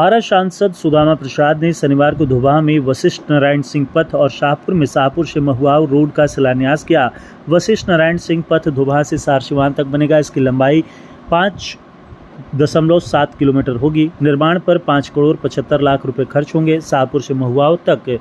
आरा सांसद सुदामा प्रसाद ने शनिवार को धोबाहा में वशिष्ठ नारायण सिंह पथ और शाहपुर में शाहपुर से महुआव रोड का शिलान्यास किया। वशिष्ठ नारायण सिंह पथ धोबाहा से सारसिवान तक बनेगा। इसकी लंबाई 5.7 किलोमीटर होगी। निर्माण पर 5 करोड़ 75 लाख रुपए खर्च होंगे। शाहपुर से महुआव तक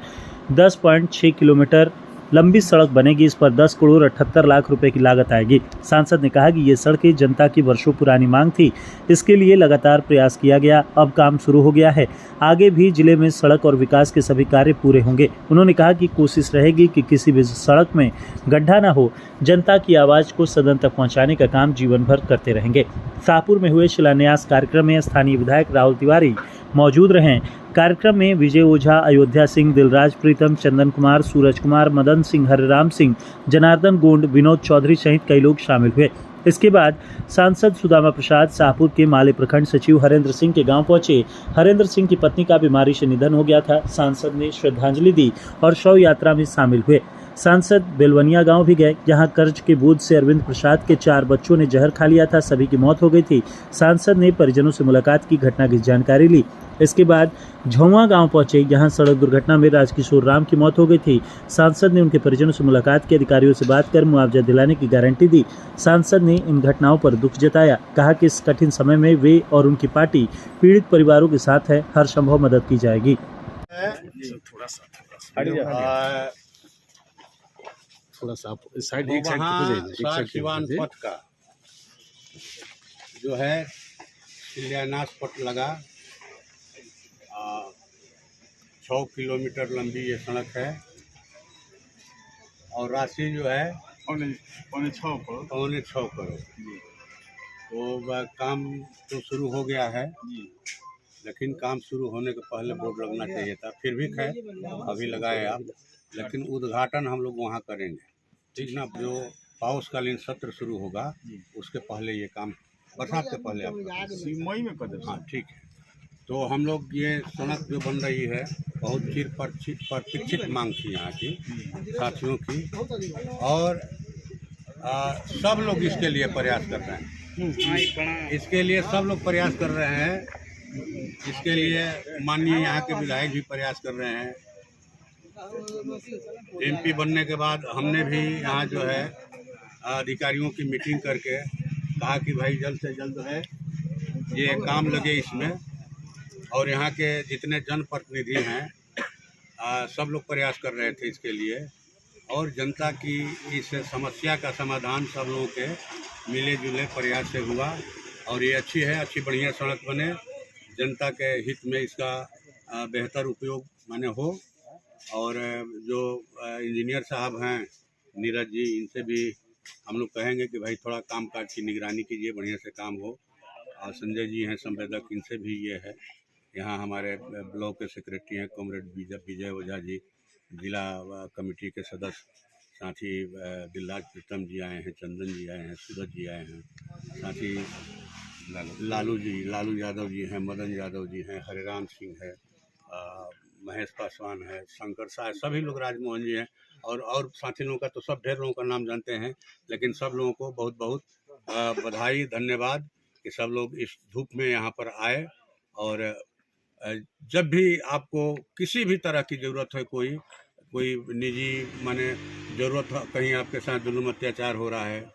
10.6 किलोमीटर लंबी सड़क बनेगी। इस पर 10 करोड़ 78 लाख रुपए की लागत आएगी। सांसद ने कहा कि ये सड़कें जनता की वर्षों पुरानी मांग थी, इसके लिए लगातार प्रयास किया गया। अब काम शुरू हो गया है, आगे भी जिले में सड़क और विकास के सभी कार्य पूरे होंगे। उन्होंने कहा कि कोशिश रहेगी कि किसी भी सड़क में गड्ढा न हो। जनता की आवाज़ को सदन तक पहुँचाने का काम जीवन भर करते रहेंगे। शाहपुर में हुए शिलान्यास कार्यक्रम में स्थानीय विधायक राहुल तिवारी मौजूद रहे। कार्यक्रम में विजय ओझा, अयोध्या सिंह, दिलराज प्रीतम, चंदन कुमार, सूरज कुमार, मदन सिंह, हरिराम सिंह, जनार्दन गोंड, विनोद चौधरी सहित कई लोग शामिल हुए। इसके बाद सांसद सुदामा प्रसाद शाहपुर के माले प्रखंड सचिव हरेंद्र सिंह के गांव पहुंचे। हरेंद्र सिंह की पत्नी का बीमारी से निधन हो गया था। सांसद ने श्रद्धांजलि दी और शव यात्रा में शामिल हुए। सांसद बेलवनिया गांव भी गए, जहां कर्ज के बोझ से अरविंद प्रसाद के 4 बच्चों ने जहर खा लिया था। सभी की मौत हो गई थी। सांसद ने परिजनों से मुलाकात की, घटना की जानकारी ली। इसके बाद झौवा गांव पहुंचे, जहां सड़क दुर्घटना में राजकिशोर राम की मौत हो गई थी। सांसद ने उनके परिजनों से मुलाकात की, अधिकारियों से बात कर मुआवजा दिलाने की गारंटी दी। सांसद ने इन घटनाओं पर दुख जताया, कहा कि इस कठिन समय में वे और उनकी पार्टी पीड़ित परिवारों के साथ है, हर संभव मदद की जाएगी। थोड़ा सा साइड एक साइड सिवान पथ का जो है शिलान्यास पथ लगा। 6 किलोमीटर लंबी ये सड़क है और राशि जो है पौने 6 करोड़। तो काम तो शुरू हो गया है, लेकिन काम शुरू होने के पहले बोर्ड लगना चाहिए था। फिर भी खैर अभी लगाए आप, लेकिन उद्घाटन हम लोग वहाँ करेंगे, ठीक ना। जो पावसकालीन सत्र शुरू होगा उसके पहले ये काम, बरसात के पहले आप मई में कर दें। हाँ ठीक है। तो हम लोग ये सड़क जो बन रही है बहुत चिर प्रतीक्षित मांग थी यहाँ की साथियों की, और सब लोग इसके लिए प्रयास कर रहे हैं। इसके लिए सब लोग प्रयास कर रहे हैं। इसके लिए माननीय यहाँ के विधायक भी प्रयास कर रहे हैं। एमपी बनने के बाद हमने भी यहाँ जो है अधिकारियों की मीटिंग करके कहा कि भाई जल्द से जल्द है ये काम लगे इसमें, और यहाँ के जितने जनप्रतिनिधि हैं सब लोग प्रयास कर रहे थे इसके लिए, और जनता की इस समस्या का समाधान सब लोगों के मिले जुले प्रयास से हुआ। और ये अच्छी है, अच्छी बढ़िया सड़क बने, जनता के हित में इसका बेहतर उपयोग माने हो। और जो इंजीनियर साहब हैं नीरज जी, इनसे भी हम लोग कहेंगे कि भाई थोड़ा काम काज की निगरानी कीजिए, बढ़िया से काम हो। और संजय जी हैं संवेदक, इनसे भी ये है। यहाँ हमारे ब्लॉक के सेक्रेटरी हैं कॉमरेड विजय ओझा जी, जिला कमेटी के सदस्य, साथ ही दिलराज प्रीतम जी आए हैं, चंदन जी आए हैं, सूरज जी आए हैं, साथ ही लालू यादव जी हैं, मदन यादव जी हैं, हरिराम सिंह है, महेश पासवान है, शंकर शाह है, सभी लोग, राजमोहन जी हैं, और साथी लोगों का तो सब ढेर लोगों का नाम जानते हैं। लेकिन सब लोगों को बहुत बहुत बधाई, धन्यवाद कि सब लोग इस धूप में यहाँ पर आए। और जब भी आपको किसी भी तरह की ज़रूरत है, कोई निजी माने ज़रूरत हो, कहीं आपके साथ जुल्म अत्याचार हो रहा है,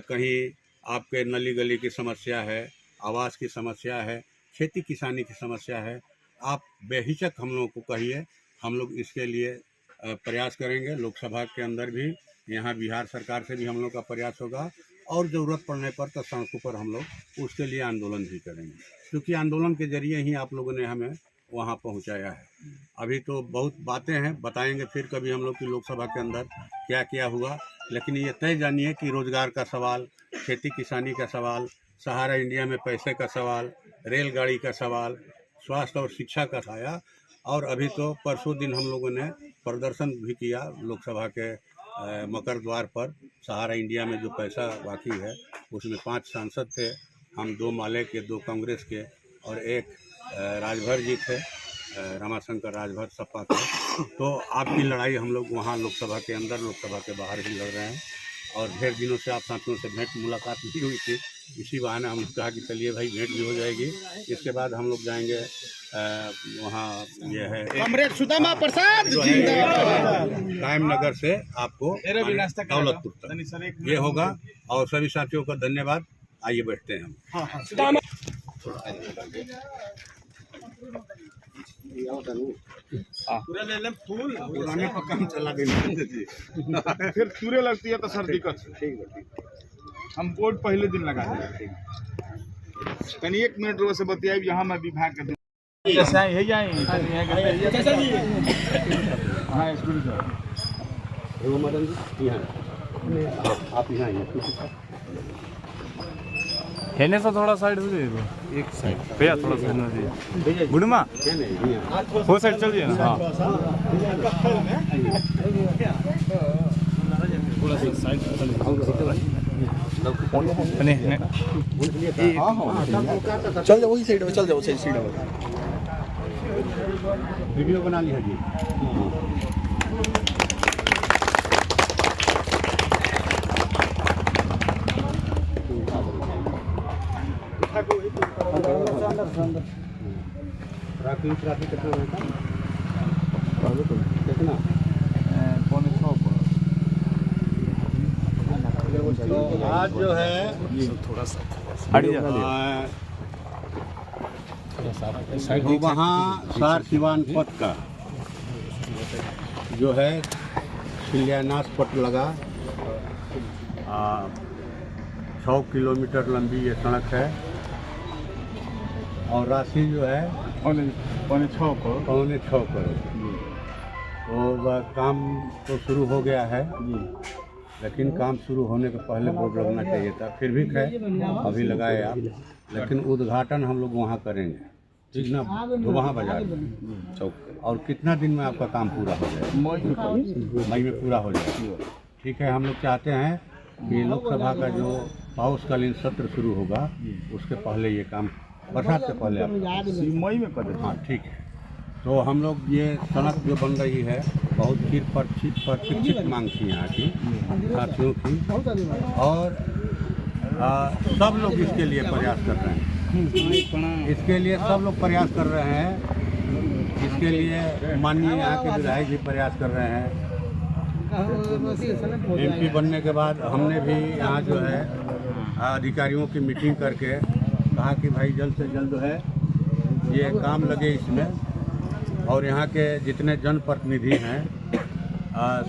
कहीं आपके नली गली की समस्या है, आवास की समस्या है, खेती किसानी की समस्या है, आप बेहिचक हम लोगों को कहिए। हम लोग इसके लिए प्रयास करेंगे। लोकसभा के अंदर भी, यहाँ बिहार सरकार से भी हम लोग का प्रयास होगा, और ज़रूरत पड़ने पर तो सड़कों पर हम लोग उसके लिए आंदोलन भी करेंगे, क्योंकि आंदोलन के जरिए ही आप लोगों ने हमें वहाँ पहुँचाया है। अभी तो बहुत बातें हैं, बताएंगे फिर कभी हम लोग की लोकसभा के अंदर क्या क्या हुआ, लेकिन ये तय जानिए कि रोज़गार का सवाल, खेती किसानी का सवाल, सहारा इंडिया में पैसे का सवाल, रेलगाड़ी का सवाल, स्वास्थ्य और शिक्षा का आया। और अभी तो परसों दिन हम लोगों ने प्रदर्शन भी किया लोकसभा के मकर द्वार पर। सहारा इंडिया में जो पैसा बाकी है उसमें 5 सांसद थे, हम 2 माले के, 2 कांग्रेस के, और 1 राजभर जी थे, रमाशंकर राजभर सपा के। तो आपकी लड़ाई हम लोग वहाँ लोकसभा के अंदर, लोकसभा के बाहर भी लड़ रहे हैं। और ढेर दिनों से आप साथियों से भेंट मुलाकात नहीं हुई थी, इसी बहाने हम लोग कहा कि चलिए भाई भेंट भी हो जाएगी। इसके बाद हम लोग जाएंगे वहाँ ये है कॉमरेड सुदामा प्रसाद जो है कायम नगर से आपको दौलतपुर तक ये होगा। और सभी साथियों का धन्यवाद। आइए बैठते हैं हम। पूरा ले लें फूल पुराने पर काम चला देंगे फिर चूरे लगती है तो सर दिक्कत है। हम बोर्ड पहले दिन लगा देंगे। कहीं 1 मिनट रोज से बतियाई यहाँ मैं विभाग के जैसा है जाए हाँ स्कूल मदन जी यहाँ आप यहाँ हेने से थोड़ा साइड हो जाएगा। एक साइड भैया थोड़ा साइड गुड़मा वो साइड चल जाए ना। चल जाओ वही साइड में, चल जाओ सही साइड में। वीडियो बना लिया जी। ट्रैफिक कितना कितना आज जो है थोड़ा सा वहाँ सार सिवान पथ का जो है शिलान्यास पट लगा। 6 किलोमीटर लंबी ये सड़क है और राशि जो है 5.6 करोड़। तो वह काम तो शुरू हो गया है, लेकिन काम शुरू होने के पहले बोर्ड लगना चाहिए था। फिर भी खैर अभी लगाए आप, लेकिन उद्घाटन हम लोग वहाँ करेंगे, ठीक ना, तो वहाँ बाजार चौक। और कितना दिन में आपका काम पूरा हो जाएगा? मई में पूरा हो जाएगा। ठीक है, हम लोग चाहते हैं कि लोकसभा का जो पावसकालीन सत्र शुरू होगा उसके पहले ये काम, बरसात से पहले आप मई में कर दें। हाँ ठीक है। तो हम लोग ये सड़क जो बन रही है बहुत ही प्रतीक्षित मांग थी यहाँ की साथियों की, और सब लोग इसके लिए प्रयास कर रहे हैं। इसके लिए सब लोग प्रयास कर रहे हैं। इसके लिए माननीय यहाँ के विधायक भी प्रयास कर रहे हैं। एमपी बनने के बाद हमने भी यहाँ जो है अधिकारियों की मीटिंग करके कहा कि भाई जल्द से जल्द है ये काम लगे इसमें। और यहाँ के जितने जनप्रतिनिधि हैं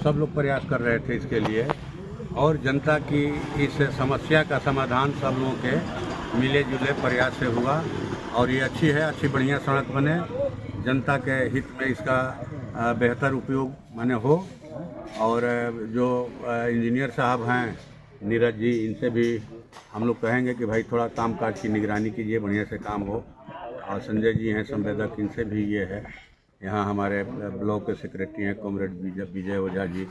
सब लोग प्रयास कर रहे थे इसके लिए, और जनता की इस समस्या का समाधान सब लोगों के मिले जुले प्रयास से हुआ। और ये अच्छी है, अच्छी बढ़िया सड़क बने, जनता के हित में इसका बेहतर उपयोग माने हो। और जो इंजीनियर साहब हैं नीरज जी, इनसे भी हम लोग कहेंगे कि भाई थोड़ा कामकाज की निगरानी कीजिए, बढ़िया से काम हो। और संजय जी हैं संवेदक, इनसे भी ये है। यहाँ हमारे ब्लॉक के सेक्रेटरी हैं कॉमरेड विजय ओझा जी,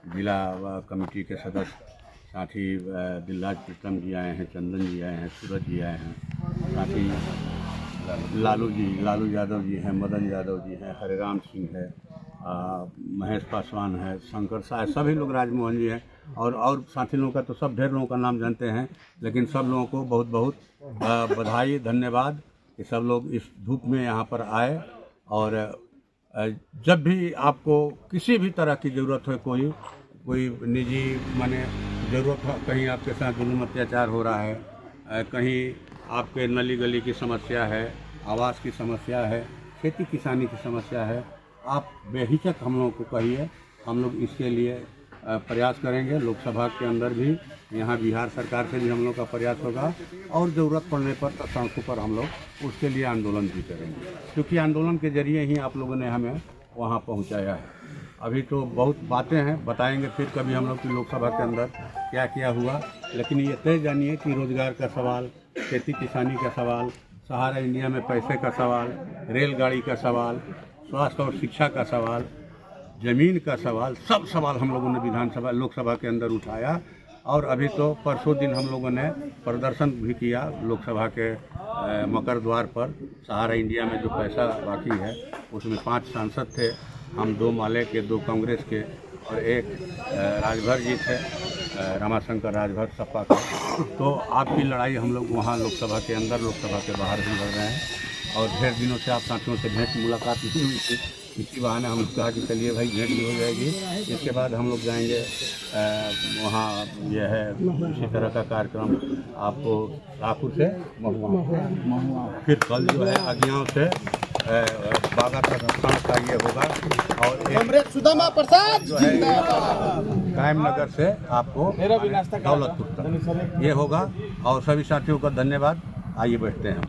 जिला कमेटी के सदस्य, साथ ही दिलराज प्रीतम जी आए हैं, चंदन जी आए हैं, सूरज जी आए हैं, साथ ही लालू यादव जी हैं, मदन यादव जी हैं, हरिराम सिंह है, महेश पासवान है, शंकर साय, सभी लोग, राजमोहन जी हैं, और साथी लोगों का तो सब ढेर लोगों का नाम जानते हैं। लेकिन सब लोगों को बहुत बहुत बधाई, धन्यवाद कि सब लोग इस धूप में यहाँ पर आए। और जब भी आपको किसी भी तरह की ज़रूरत हो, कोई निजी माने ज़रूरत हो, कहीं आपके साथ जुल्म अत्याचार हो रहा है, कहीं आपके नली गली की समस्या है, आवास की समस्या है, खेती किसानी की समस्या है, आप बेहिचक हम लोगों को कहिए, हम लोग इसके लिए प्रयास करेंगे। लोकसभा के अंदर भी, यहाँ बिहार सरकार से भी हम लोग का प्रयास होगा, और ज़रूरत पड़ने पर सड़कों पर हम लोग उसके लिए आंदोलन भी करेंगे, क्योंकि आंदोलन के जरिए ही आप लोगों ने हमें वहाँ पहुँचाया है। अभी तो बहुत बातें हैं, बताएंगे फिर कभी हम लोग की लोकसभा के अंदर क्या क्या हुआ। लेकिन ये तय जानिए कि रोज़गार का सवाल, खेती किसानी का सवाल, सहारा इंडिया में पैसे का सवाल, रेलगाड़ी का सवाल, स्वास्थ्य और शिक्षा का सवाल, ज़मीन का सवाल, सब सवाल हम लोगों ने लोकसभा के अंदर उठाया। और अभी तो परसों दिन हम लोगों ने प्रदर्शन भी किया लोकसभा के मकर द्वार पर। सहारा इंडिया में जो पैसा बाकी है उसमें 5 सांसद थे, हम 2 माले के, 2 कांग्रेस के, और 1 राजभर जी थे, रमाशंकर राजभर सपा का। तो आपकी लड़ाई हम लोग वहाँ लोकसभा के अंदर, लोकसभा के बाहर भी लड़ रहे हैं। और ढेर दिनों से आप साथियों से भेंट मुलाकात नहीं हुई थी, इसी बहाने हम कहा कि चलिए भाई भेंट भी हो जाएगी। इसके बाद हम लोग जाएंगे वहाँ ये है इसी तरह का कार्यक्रम आपको रायपुर से महुआ, फिर कल जो है अगियाओं से बागा तक का ये होगा, और सुदामा प्रसाद जो है कायम नगर से आपको दौलतपुर तक ये होगा। और सभी साथियों का धन्यवाद। आइए बैठते हैं।